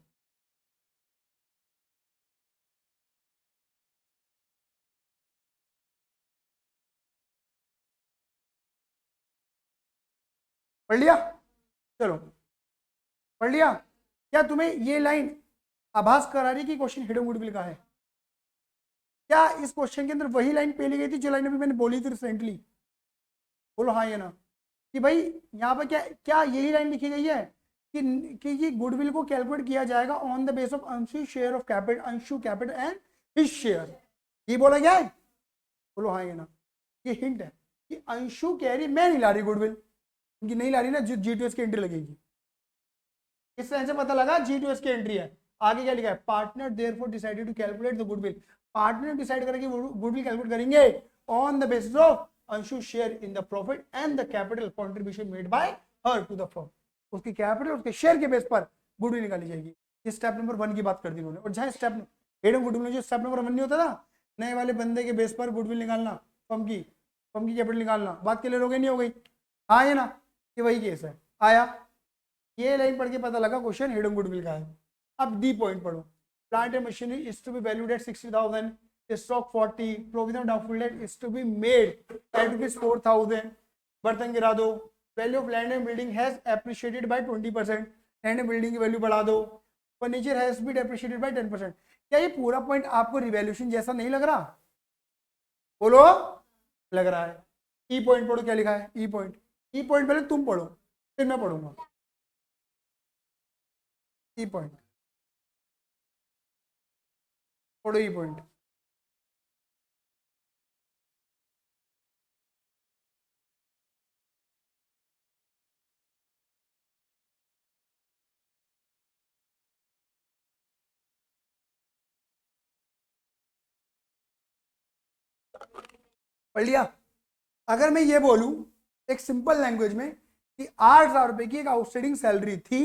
पढ़ लिया? चलो, पढ़ लिया? क्या तुम्हें ये लाइन आभास करा रही कि क्वेश्चन हिडन गुडविल का है? क्या इस क्वेश्चन के अंदर वही लाइन पहली गई थी जो लाइन अभी मैंने बोली थी रिसेंटली? बोलो हाँ या ना, कि भाई यहाँ पर क्या क्या यही लाइन लिखी गई है कि ये गुडविल को कैलकुलेट किया जाएगा on the base of Anshu share of capital, Anshu capital and his share, ये बोला गया है? बोलो हाँ या ना। ये हिंट है कि अंशु कह रही मैं नहीं ला रही गुडविल, उनकी नहीं ला रही ना, G2S की एंट्री लगेगी। इस तरह से पता लगा G2S की एंट्री है। आगे क्या लिखा है? Partner therefore decided to calculate the goodwill. Partner decide करेंगे गुडविल कैलकुलेट करेंगे on the basis of Anshu share in the profit and the capital contribution made by her to the firm. उसकी capital, उसके share के base पर goodwill निकाली जाएगी। ये step number 1 की बात कर दी उन्होंने। और जहां स्टेप हेड गुडविल में जो स्टेप नंबर 1 नहीं होता था, नए वाले बंदे के बेस पर गुडविल निकालना, फर्म की कैपिटल निकालना, बात क्लियर हो गई नहीं हो गई? हाँ या ना, ये वही केस है। आया? ये लाइन पढ़ के पता लगा क्वेश्चन हिडन गुडविल का है। अब डी पॉइंट पढ़ो। Plant and machinery is to be valued at 60,000, stock 40, provision doubtful debt is to be made at ₹4,000। बर्तन गिरा दो। Value of land and building has appreciated by 20%, land and building की value बढ़ा दो। Furniture has been appreciated by 10%। क्या ये पूरा point आपको रिवैल्यूएशन जैसा नहीं लग रहा? बोलो, लग रहा है। ई पॉइंट पढ़ो, क्या लिखा है? ई पॉइंट। ई पॉइंट पहले तुम पढ़ो, फिर मैं पढ़ूंगा। ई पॉइंट पढ़ो, ई पॉइंट। पढ़ लिया? अगर मैं ये बोलूं एक सिंपल लैंग्वेज में कि 8,000 रुपए की एक आउटस्टैंडिंग सैलरी थी,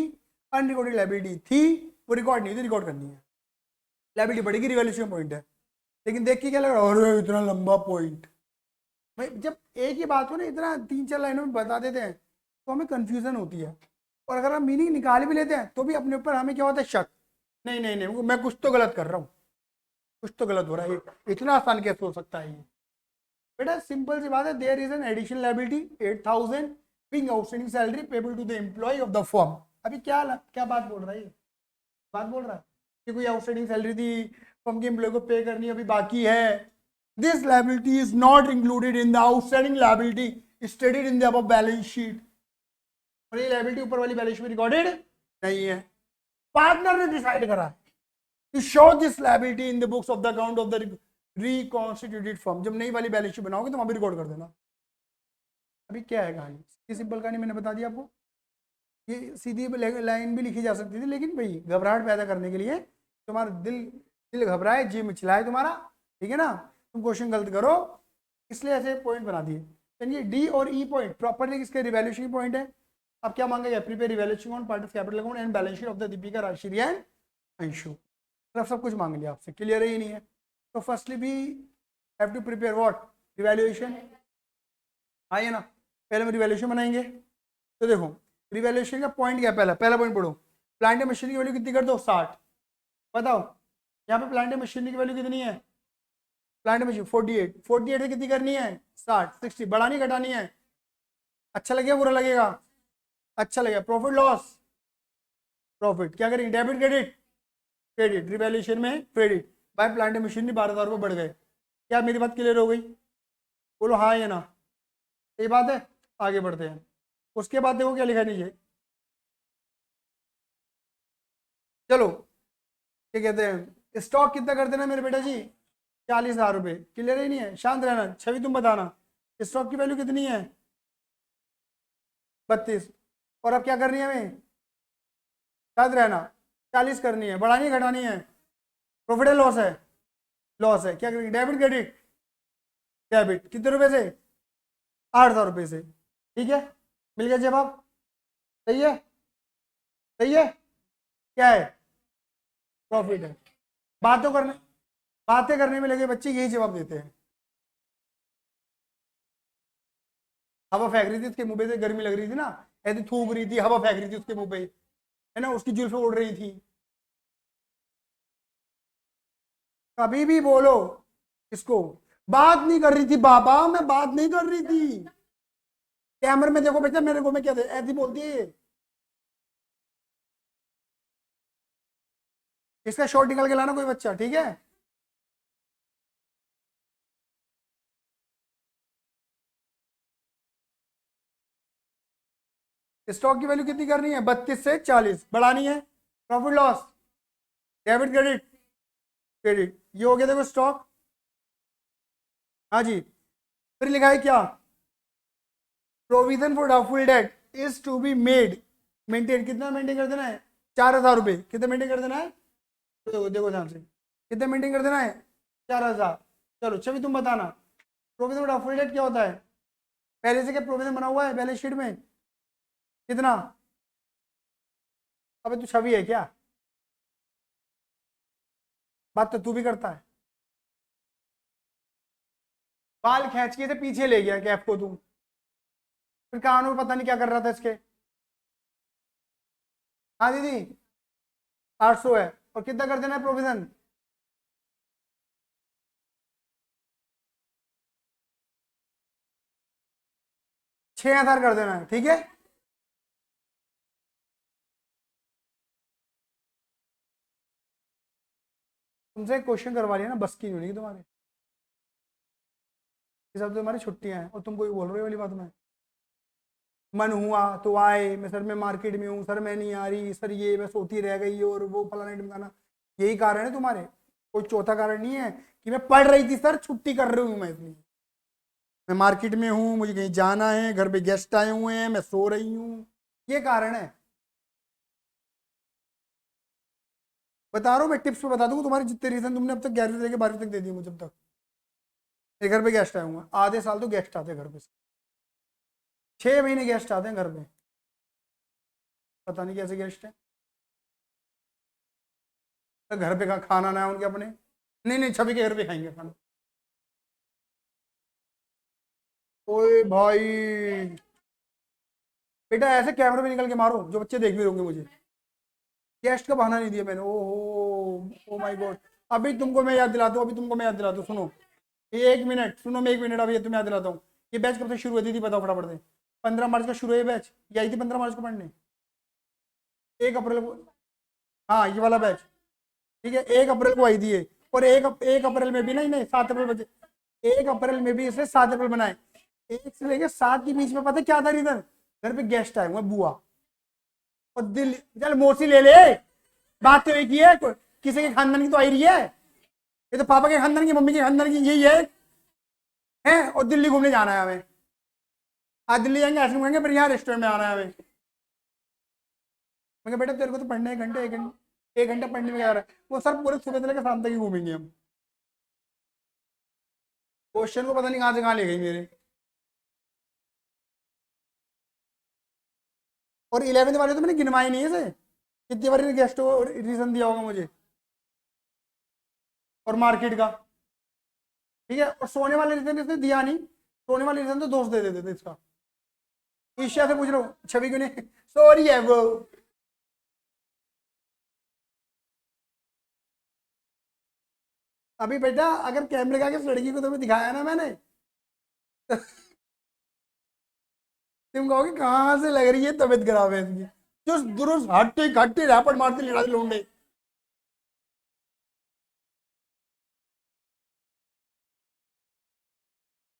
अनरिकॉर्डेड लायबिलिटी थी, वो रिकॉर्ड नहीं थी, रिकॉर्ड करनी है। लायबिलिटी बढ़ेगी, रिवैल्यूएशन पॉइंट है। लेकिन देख के क्या लग रहा है, अरे इतना लंबा पॉइंट। भाई जब एक ही बात को ना इतना 3-4 लाइनों में बता देते हैं तो हमें कंफ्यूजन होती है। और अगर हम मीनिंग निकाल भी लेते हैं तो भी अपने ऊपर हमें क्या होता है, शक। नहीं नहीं नहीं, मैं कुछ तो गलत कर रहा हूँ, कुछ तो गलत हो रहा है, इतना आसान कैसे हो सकता है ये? बेटा सिंपल सी बात है, there is an additional liability 8,000 being outstanding salary payable to the employ of the firm. अभी क्या क्या बात बोल रहा है ये? बात बोल रहा है कि कोई आउटस्टैंडिंग सैलरी थी, फर्म के एम्प्लॉय को पे करनी अभी बाकी है। This liability is not included in the outstanding liability stated in the above balance sheet. और ये लायबिलिटी ऊपर वाली बैलेंस शीट में रिकॉर्डेड नहीं है। पार्टनर ने डिसाइड करा to show this liability in the books of the account of the reconstituted firm. जब नई वाली बैलेंस शीट बनाओगे तो वहां भी रिकॉर्ड कर देना। अभी क्या है कहानी? ये सिंपल कहानी मैंने बता दी आपको। ये सीधी लाइन भी लिखी जा सकती थी, लेकिन भाई घबराहट पैदा करने के लिए, तुम्हारा दिल दिल घबराए, जी मिचलाए तुम्हारा, ठीक है ना, तुम क्वेश्चन गलत करो, इसलिए ऐसे पॉइंट बना दिए। चलिए डी और ई पॉइंट प्रॉपरली किसके? रिवैल्यूएशन पॉइंट है। अब क्या मांगा? Prepare revaluation on part of capital account and balance sheet of the Deepika, राशि एंड अंशु। मतलब सब कुछ मांग लिया आपसे, क्लियर है ही नहीं है? तो firstly we have to prepare what? Revaluation. आइए ना, पहले हम रिवैल्यूएशन बनाएंगे। तो देखो रिवैल्यूएशन का पॉइंट क्या है? पहला पॉइंट पढ़ो। प्लांट एंड मशीनरी की वैल्यू कितनी कर दो? 60। बताओ यहाँ पे प्लांट एंड मशीनरी की वैल्यू कितनी है? प्लांट मशीन 48 से कितनी करनी है? 60। 60 बढ़ानी घटानी है? अच्छा लगेगा बुरा लगेगा? अच्छा लगेगा। प्रॉफिट लॉस, प्रॉफिट क्या करेंगे? डेबिट क्रेडिट, क्रेडिट रिवैल्यूएशन में credit by plant and machinery 12,000 रुपये बढ़ गए। क्या मेरी बात क्लियर हो गई? बोलो हाँ या ना, सही बात है। आगे बढ़ते हैं। उसके बाद देखो क्या लिखा है नीचे। चलो, क्या कहते हैं, स्टॉक कितना कर देना मेरे बेटा जी? 40,000 रुपये। क्लियर ही नहीं है? शांत रहना, छवि तुम बताना स्टॉक की वैल्यू कितनी है? 32। और अब क्या करनी है हमें? शांत रहना। 40 करनी है, बढ़ानी है घटानी है? प्रॉफिट है लॉस है? लॉस है। क्या करेंगे? Debit credit? डेबिट। कितने रुपए से? 8,000 रुपये से। ठीक है, मिल गया जवाब। सही है? सही है? क्या है? प्रॉफिट है। बातों करने बातें करने में लगे बच्चे यही जवाब देते हैं। हवा फेंक रही थी उसके मुंह पे से, गर्मी लग रही थी ना, ऐसे थूक रही थी, हवा फेंक रही थी उसके मुंह पे, है ना, उसकी जुल्फें उड़ रही थी। कभी भी बोलो इसको। बात नहीं कर रही थी बाबा, मैं बात नहीं कर रही थी। कैमरे में देखो बेटा, मेरे को मैं क्या दे ऐसी बोलती है ये। इसका शॉट निकाल के लाना कोई बच्चा, ठीक है? स्टॉक की वैल्यू कितनी करनी है? 32 से 40 बढ़ानी है। Profit loss, debit credit, credit, ये हो गया देखो स्टॉक। हाँ जी। फिर लिखा है क्या? Provision for doubtful debt is to be made, maintain, कितना मेंटेन कर देना है? 4,000 रुपये। कितना मेंटेन कर देना है? देखो देखो ध्यान से, कितना मेंटेन कर देना है? 4,000। चलो छवि तुम बताना, प्रोविजन फॉर डाउटफुल डेट क्या होता है? पहले से क्या प्रोविजन बना हुआ है बैलेंस शीट में? कितना? अबे तू छवि है क्या? बात तो तू भी करता है। बाल खींच के से पीछे ले गया कैप को तू, फिर कानों में पता नहीं क्या कर रहा था इसके। हाँ दीदी, 800 है। और कितना कर देना है प्रोविजन? 6,000 कर देना है, ठीक है? तुमसे क्वेश्चन करवा लिया ना, बस की नहीं होगी तुम्हारे। इस हफ्ते तुम्हारी छुट्टियां हैं और तुम कोई बोल रहे हो वाली बात में। मन हुआ तो आए, मैं सर मैं मार्केट में हूँ सर, मैं नहीं आ रही सर, ये मैं सोती रह गई और वो फलाना ढिमकाना। यही कारण है तुम्हारे, कोई चौथा कारण नहीं है कि मैं पढ़ रही थी सर, छुट्टी कर रही हूँ मैं, इसलिए मैं मार्केट में हूँ, मुझे कहीं जाना है, घर पे गेस्ट आए हुए हैं, मैं सो रही हूँ, ये कारण है। बता रहा हूँ मैं, टिप्स पे बता दूंगा तुम्हारे जितने रीजन तुमने अब तक 11वीं से लेकर 12वीं तक दे दिए मुझे अब तक। मेरे घर पे गेस्ट आए हुए हैं, आधे साल तो गेस्ट आते हैं घर पे, 6 महीने गेस्ट आते हैं घर पे, पता नहीं कैसे गेस्ट है। तो घर पे खाना ना है उनके अपने, नहीं नहीं छवि के घर पे खाएंगे खाना। ओए भाई, बेटा ऐसे कैमरे में निकल के मारो जो बच्चे देख भी होंगे मुझे। गेस्ट का बहाना नहीं दिया मैंने, ओहो ओ माय गॉड। अभी तुमको मैं याद दिलाता हूँ, अभी तुमको मैं याद दिलाता हूँ, सुनो। 1 मिनट सुनो, मैं 1 मिनट अभी तुम्हें याद दिलाता हूँ। ये बैच कब से शुरू हुई थी बताओ फटाफट से? 15 मार्च का शुरू है ये बैच, ये आई थी 15 मार्च को पढ़ने। 1 अप्रैल को, हाँ ये वाला बैच, ठीक है, 1 अप्रैल को आई थी ये। और 1 अप्रैल में भी नहीं नहीं 7 अप्रैल बचे, 1 अप्रैल में भी इसने 7 अप्रैल बनाए। 1 से लेकर 7 के बीच में पता है क्या था इधर? घर पे गेस्ट आए हुए हैं, बुआ और दिल्ली, चल मोसी ले ले, बात तो एक ही है, किसी के खानदान की तो आई रही है, ये तो पापा के खानदान की, मम्मी के खानदान की, यही है और दिल्ली घूमने जाना है हमें। आज दिल्ली जाएंगे, आइसक्रीम खाएंगे, फिर यहाँ रेस्टोरेंट में आना है हमें। मैं कहा बेटा तेरे को तो पढ़ने 1 घंटे, 1 घंटा पढ़ने में क्या रहा है? वो सर पूरे सुबह से लेकर शाम तक ही घूमेंगे हम। क्वेश्चन को पता नहीं कहाँ से कहाँ ले गई मेरे। और 11वीं वाले तो मैंने गिनवाए नहीं है से, कितनी बार गेस्ट रीजन दिया होगा मुझे, और मार्केट का, ठीक है, और सोने वाले रीजन इसने दिया नहीं, सोने वाले रीजन तो दोस्त दे देते थे इसका। ईशिया से पूछ लो, छवि क्यों नहीं सॉरी है वो। अभी बेटा अगर कैमरे का आगे इस लड़की को तुम्हें दिखाया ना मैंने तुम कहोगे कहाँ से लग रही है तबीयत खराब है इसकी, जो दुरुस्त हट्टे खट्टे रैपट मारते लड़ाई लोंडे।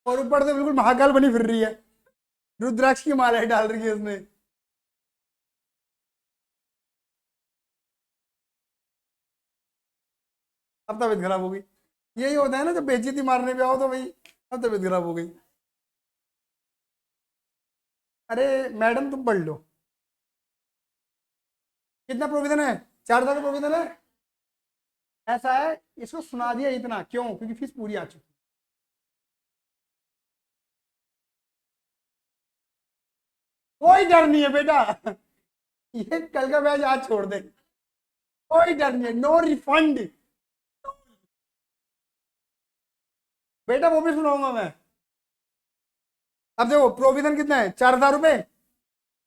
और ऊपर से बिल्कुल महाकाल बनी फिर रही है, रुद्राक्ष की माला डाल रही है उसने। अब तबीयत खराब हो गई। यही होता है ना जब बेइज्जती मारने पे आओ तो भाई अब तबीयत खराब हो गई। अरे मैडम तुम पढ़ लो। कितना प्रोविजन है? 4,000 का प्रोविजन है। ऐसा है, इसको सुना दिया इतना क्यों, क्योंकि फीस पूरी आ चुकी। कोई डर नहीं है बेटा, ये कल का बैच आज छोड़ दे, कोई डर नहीं है, नो रिफंड। बेटा वो भी सुनाऊंगा मैं। अब देखो प्रोविजन कितना है, 4,000 रुपए,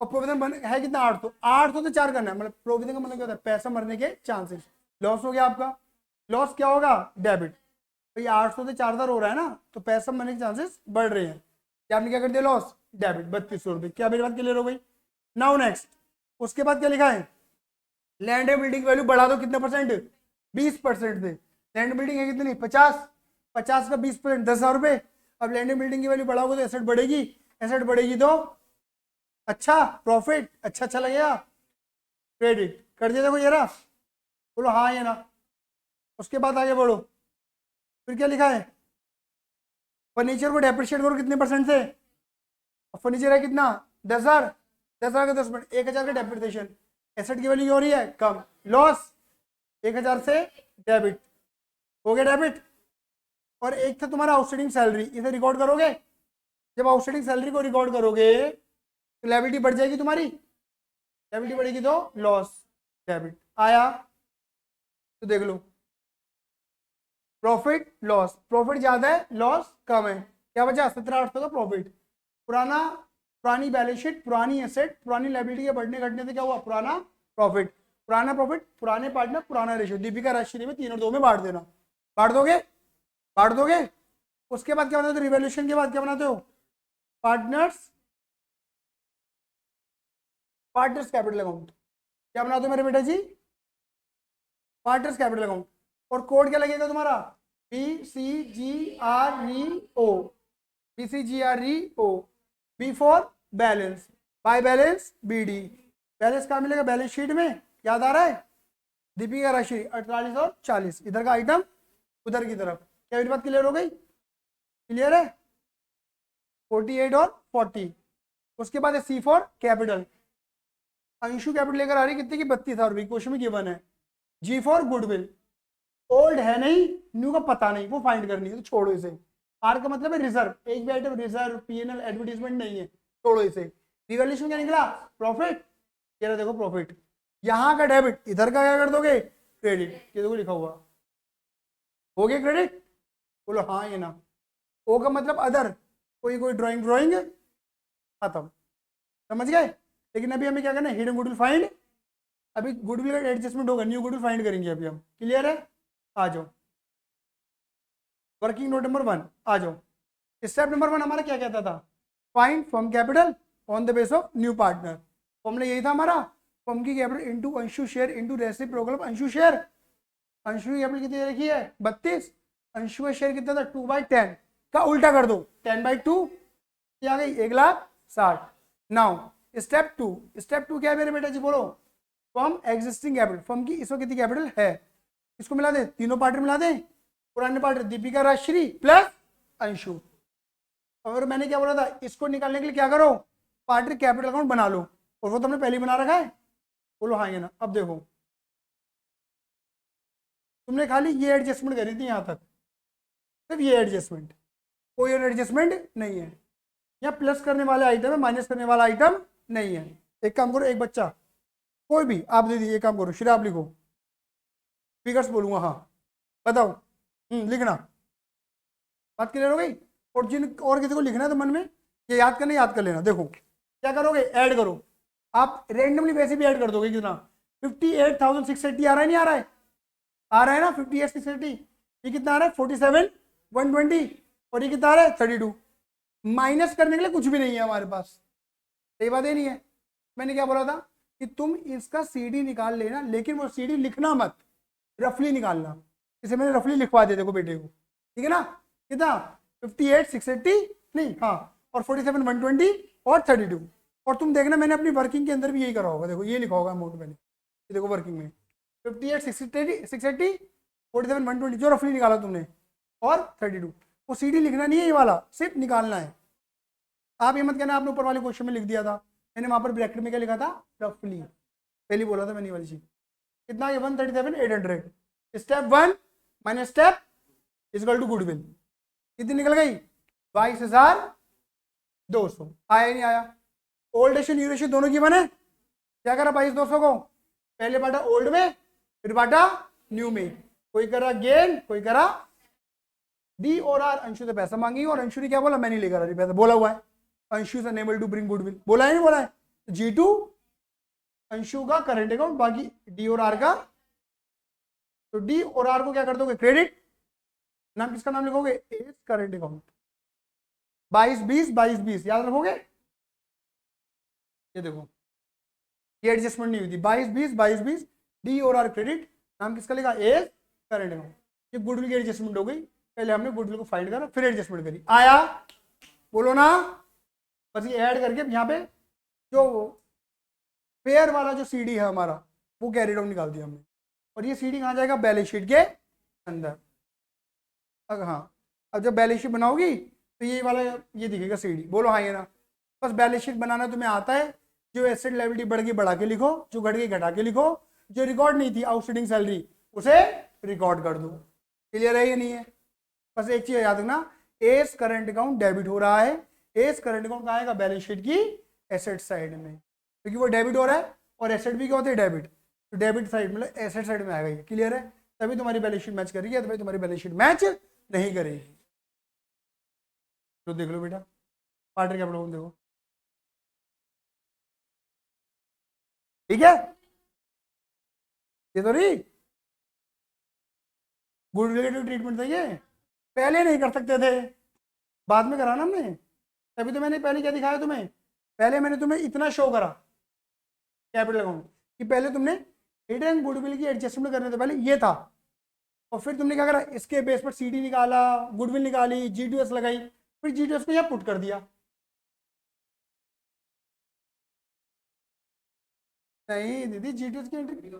और प्रोविजन है कितना, 800। 800 से 4 करना है, मतलब प्रोविजन का मतलब क्या होता है, पैसा मरने के चांसेस। लॉस हो गया आपका, लॉस क्या होगा, डेबिट। तो ये 800 से 4,000 हो रहा है ना, तो पैसा मरने के चांसेस बढ़ रहे हैं। क्या आपने क्या कर दिया, लॉस, डेबिट 3200 रुपये। क्या मेरी बात क्लियर हो गई? नाउ नेक्स्ट, उसके बाद क्या लिखा है, लैंड एंड बिल्डिंग वैल्यू बढ़ा दो कितने परसेंट, 20% से। लैंड बिल्डिंग है कितनी, 50, 50 का 20%, 10,000 रुपये। अब लैंड एंड बिल्डिंग की वैल्यू बढ़ाओगे तो एसेट बढ़ेगी, एसेट बढ़ेगी तो अच्छा प्रॉफिट, अच्छा अच्छा लगेगा, क्रेडिट कर दिया। देखो ये रहा, बोलो हाँ या ना। उसके बाद आगे बढ़ो, फिर क्या लिखा है, फर्नीचर को डेप्रिशिएट करो कितने परसेंट से, फर्नीचर है कितना, 10,000, 10,000 का 10%, 1,000 का डेप्रिसिएशन। एसेट की वैल्यू हो रही है कम, लॉस, 1,000 से डेबिट हो गया, डेबिट। और एक था तुम्हारा आउटस्टैंडिंग सैलरी, इसे रिकॉर्ड करोगे। जब आउटस्टैंडिंग सैलरी को रिकॉर्ड करोगे तो लायबिलिटी बढ़ जाएगी तुम्हारी, लायबिलिटी बढ़ेगी तो लॉस, डेबिट आया। तो देख लो, प्रॉफिट लॉस, प्रॉफिट ज्यादा है लॉस कम है, क्या बचा, 17,800 का प्रॉफिट। पुराना, पुरानी बैलेंस शीट, पुरानी एसेट, पुरानी लायबिलिटी के बढ़ने घटने से क्या हुआ, पुराना प्रॉफिट, पुराना प्रॉफिट, पुराने पार्टनर, पुराना रेशियो, दीपिका राशि में 3 और 2 में बांट देना। बांट दोगे, बांट दोगे। उसके बाद क्या बनाते हो, रिवैल्यूएशन के बाद क्या बनाते हो, पार्टनर्स, पार्टनर्स कैपिटल अकाउंट। क्या बनाते हो मेरे बेटा जी, पार्टनर्स कैपिटल अकाउंट। और कोड क्या लगेगा तुम्हारा, BCGREO, BCGREO, B for balance, by balance BD। Balance कहाँ मिलेगा, बैलेंस शीट में, याद आ रहा है, दीपिका राशि 48 और 40, इधर का आइटम उधर की तरफ। क्या मेरी बात क्लियर हो गई, क्लियर है, 48 और 40। उसके बाद है C for capital, Anshu capital लेकर आ रही है कितने की, 32,000 रुपये, क्वेश्चन में गिवन है। G फॉर गुडविल, ओल्ड है नहीं, न्यू का पता नहीं, वो फाइंड करनी है तो छोड़ो इसे। R का मतलब है रिजर्व, एक भी आइटम रिजर्व PNL एडवर्टीजमेंट नहीं है, छोड़ो इसे। रिवैल्यूएशन क्या निकला, प्रॉफिट, ये रहा देखो प्रॉफिट। यहाँ का डेबिट, इधर का क्या कर दोगे, क्रेडिट, ये देखो लिखा हुआ, हो गया क्रेडिट, बोलो हाँ या ना। ओ का मतलब अदर, कोई कोई ड्राइंग ड्राइंग खत्म, समझ गए। लेकिन अभी हमें क्या करना है, हिडन गुडविल फाइंड। अभी गुडविल का एडजस्टमेंट होगा, न्यू गुडविल फाइंड करेंगे अभी हम, क्लियर है। आ जाओ, वर्किंग नोट नंबर 1 आ जाओ। स्टेप नंबर 1 हमारा क्या कहता था, find firm capital on the base of new partner. Formula यही था हमारा, फर्म की capital into Anshu share into reciprocal Anshu share. Anshu की कैपिटल कितनी रखी है, 32, अंशु का शेयर कितना था, 2/10 का उल्टा कर दो, 10/2 आ गई, 1,60,000। नाउ स्टेप 2, स्टेप 2 क्या है मेरे बेटा जी, बोलो, फर्म एग्जिस्टिंग कैपिटल, फर्म की इस वक्त कितनी कैपिटल है, इसको मिला दे, तीनों पार्टनर मिला दें, पुराने पार्टनर दीपिका राजश्री प्लस अंशु। और मैंने क्या बोला था, इसको निकालने के लिए क्या करो, पार्टनर कैपिटल अकाउंट बना लो, और वो तो हमने पहले ही बना रखा है, बोलो हाँ या ना। अब देखो, तुमने खाली ये एडजस्टमेंट करी थी यहाँ तक, सिर्फ ये एडजस्टमेंट, कोई और एडजस्टमेंट नहीं है। यहाँ प्लस करने वाला आइटम है, माइनस करने वाला आइटम नहीं है। एक काम करो, एक बच्चा कोई भी आप दे दीजिए, एक काम करो, शिरा आप लिखो, फिगर्स बोलूंगा, हाँ बताओ, लिखना, बात क्लियर हो गई। और जिन और किसी को लिखना है तो मन में ये याद करना, याद कर लेना। देखो क्या करोगे, ऐड करो, आप रेंडमली वैसे भी ऐड कर दोगे, कितना, 58,680 आ रहा है, नहीं आ रहा है, आ रहा है ना, 58,680। ये कितना आ रहा है, 47,120, और ये कितना आ रहा है, 32। माइनस करने के लिए कुछ भी नहीं है हमारे पास, सही बात है नहीं है? मैंने क्या बोला था कि तुम इसका CD निकाल लेना, लेकिन वो CD लिखना मत, रफली निकालना। इसे मैंने रफली लिखवा दिया देखो बेटे को, ठीक है ना? कितना 58 680 नहीं, हाँ, और 47 120 और 32। और तुम देखना मैंने अपनी वर्किंग के अंदर भी यही करा होगा, देखो ये लिखा होगा अमाउंट मैंने, ये देखो वर्किंग में 58 680 47 120 जो रफली निकाला तुमने, और 32। वो CD लिखना नहीं है ये वाला, सिर्फ निकालना है। आप ये मत कहना आपने ऊपर वाले क्वेश्चन में लिख दिया था, मैंने वहां पर ब्रैकेट में क्या लिखा था, रफली, पहले बोला था मैंने ये वाली चीज। कितना ये 137 800। Step 1 minus step equal to goodwill, कितनी निकल गई 22,200। आया नहीं आया? ओल्ड रेशियो न्यू रेशियो दोनों की बने, क्या करा 22,200 को, पहले बांटा ओल्ड में फिर बांटा न्यू में, कोई करा गेन कोई करा डी और आर। अंशु से पैसा मांगी और अंशु ने क्या बोला, मैं नहीं लेकर आ रही पैसा, बोला हुआ है अंशु से अनेबल टू ब्रिंग गुडविल, बोला है नहीं बोला है? G2 अंशु का करंट अकाउंट, बाकी डी और आर का। तो डी और आर को क्या कर दोगे, क्रेडिट, नाम किसका नाम लिखोगे, एज करंट अकाउंट। 22 20 याद रखोगे, ये देखो ये एडजस्टमेंट नहीं हुई थी, 22 डी और आर क्रेडिट, नाम किसका लिखा, एज करंट अकाउंट। ये गुडविल की एडजस्टमेंट हो गई, पहले हमने गुडविल को फाइंड करा फिर एडजस्टमेंट करी। आया, बोलो ना? बस ये ऐड करके यहाँ पे जो पेयर वाला जो CD है हमारा वो कैरी डाउन निकाल दिया हमने, और ये CD कहाँ जाएगा, बैलेंस शीट के अंदर। अब हाँ, अब जब बैलेंस शीट बनाओगी तो ये वाला ये दिखेगा CD, बोलो हाँ ये ना? बस बैलेंस शीट बनाना तुम्हें आता है, जो एसेट लायबिलिटी बढ़ गई बढ़ा के लिखो, जो घट गई घटा के लिखो, जो रिकॉर्ड नहीं थी आउटस्टैंडिंग सैलरी उसे रिकॉर्ड कर दो। क्लियर है या नहीं है? बस एक चीज याद रखना, एज करंट अकाउंट डेबिट हो रहा है, एज करंट अकाउंट कहाँ आएगा, बैलेंस शीट की एसेट साइड में, क्योंकि वो डेबिट हो रहा है और एसेट भी क्या होते हैं, डेबिट। तो डेबिट साइड मतलब एसेट साइड में आएगा ये। क्लियर है? तभी तुम्हारी बैलेंस शीट मैच करेगी, तभी तुम्हारी बैलेंस शीट मैच नहीं करेगी। तो देख लो बेटा, पार्टनर कैपिटल देखो, ठीक है? ये तो नहीं गुड रिलेटिव ट्रीटमेंट था ये, पहले नहीं कर सकते थे, बाद में कराना हमने। तभी तो मैंने पहले क्या दिखाया तुम्हें, पहले मैंने तुम्हें इतना शो करा कैपिटल अकाउंट कि पहले तुमने हिडन गुडविल की एडजस्टमेंट करने से पहले ये था, और फिर तुमने क्या करा, इसके बेस पर CD निकाला, गुडविल निकाली, G2S लगाई, फिर G2S को यहाँ पुट कर दिया। नहीं दीदी, G2S की एंट्री,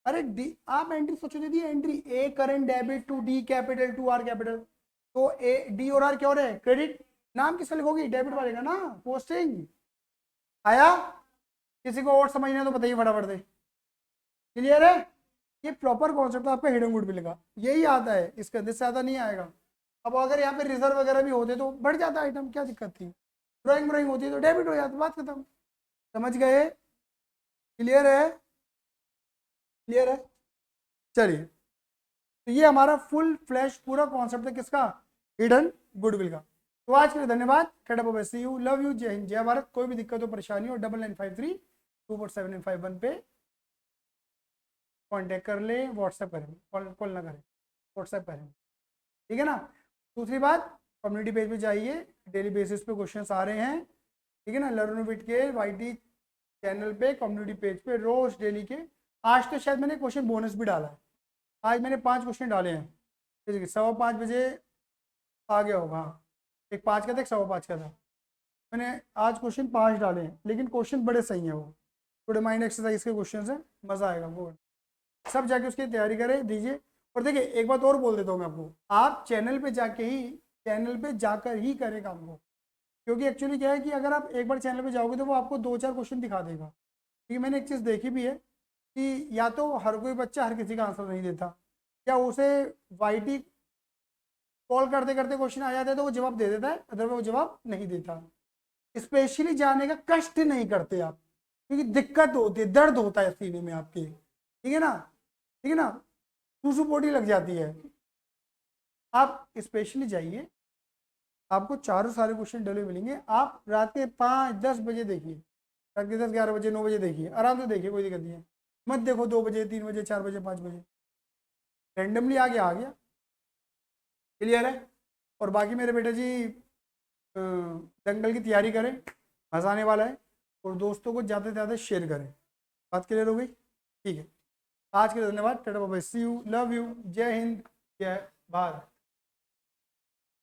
अरे आप एंट्री सोचो दीदी, entry A current debit to D capital to R capital, तो ए डी और आर क्या हो रहा है, क्रेडिट, नाम किसका लिखोगी, डेबिट वाले का ना, पोस्टिंग। आया? किसी को और समझना तो बताइए फटाफट से। क्लियर है? ये प्रॉपर कॉन्सेप्ट आपका हिडन गुडविल का, यही आता है, इसके अंदर से ज़्यादा नहीं आएगा। अब अगर यहाँ पे रिजर्व वगैरह भी होते तो बढ़ जाता आइटम, क्या दिक्कत थी, ड्राइंग होती है तो डेबिट हो जाता, बात खत्म। समझ गए? क्लियर है? क्लियर है? चलिए, तो ये हमारा फुल फ्लैश पूरा कॉन्सेप्ट है किसका, हिडन गुडविल का। तो आज के लिए धन्यवाद, सी यू, लव यू, जय हिंद जय भारत। कोई भी दिक्कत हो परेशानी हो 9953247951 पे कांटेक्ट कर ले, व्हाट्सएप करें, कॉल ना करें, व्हाट्सएप करें, ठीक है ना? दूसरी बात, कम्युनिटी पेज पे जाइए, डेली बेसिस पे क्वेश्चंस आ रहे हैं, ठीक है ना? लर्नोविट के YT चैनल पे कम्युनिटी पेज पे रोज डेली के, आज तो शायद मैंने क्वेश्चन बोनस भी डाला है, आज मैंने 5 क्वेश्चन डाले हैं, ठीक है? 5:15 बजे आ गया होगा, एक 5 का था एक 5:15 का था, मैंने आज क्वेश्चन 5 डाले हैं, लेकिन क्वेश्चन बड़े सही हैं, वो थोड़े माइंड एक्सरसाइज के क्वेश्चन है, मज़ा आएगा, वो सब जाके उसकी तैयारी करें, दीजिए। और देखिए एक बात और बोल देता हूँ मैं आपको, आप चैनल पे जाकर ही करें काम को, क्योंकि एक्चुअली क्या है कि अगर आप एक बार चैनल पे जाओगे तो वो आपको 2-4 क्वेश्चन दिखा देगा, क्योंकि मैंने एक चीज़ देखी भी है कि या तो हर कोई बच्चा हर किसी का आंसर नहीं देता, या उसे YT कॉल करते करते क्वेश्चन आ जाता है तो वो जवाब दे देता है, अदरवाइज वो जवाब नहीं देता। स्पेशली जाने का कष्ट नहीं करते आप, क्योंकि दिक्कत होती है, दर्द होता है सीने में आपके, ठीक है ना, ठीक है ना, सूसू पोटी लग जाती है। आप स्पेशली जाइए, आपको चारों सारे क्वेश्चन डले मिलेंगे, आप रात के 5-10 बजे देखिए, रात के 10-11 बजे 9 बजे देखिए, आराम से देखिए, कोई दिक्कत नहीं है, मत देखो 2 बजे 3 बजे 4 बजे 5 बजे, रैंडमली आ गया। क्लियर है? और बाकी मेरे बेटा जी दंगल की तैयारी करें, मज़ा आने वाला है, और दोस्तों को ज़्यादा से ज़्यादा शेयर करें। बात क्लियर हो गई? ठीक है, आज के लिए धन्यवाद। Tata bye bye, see you, love you, जय हिंद, जय भारत।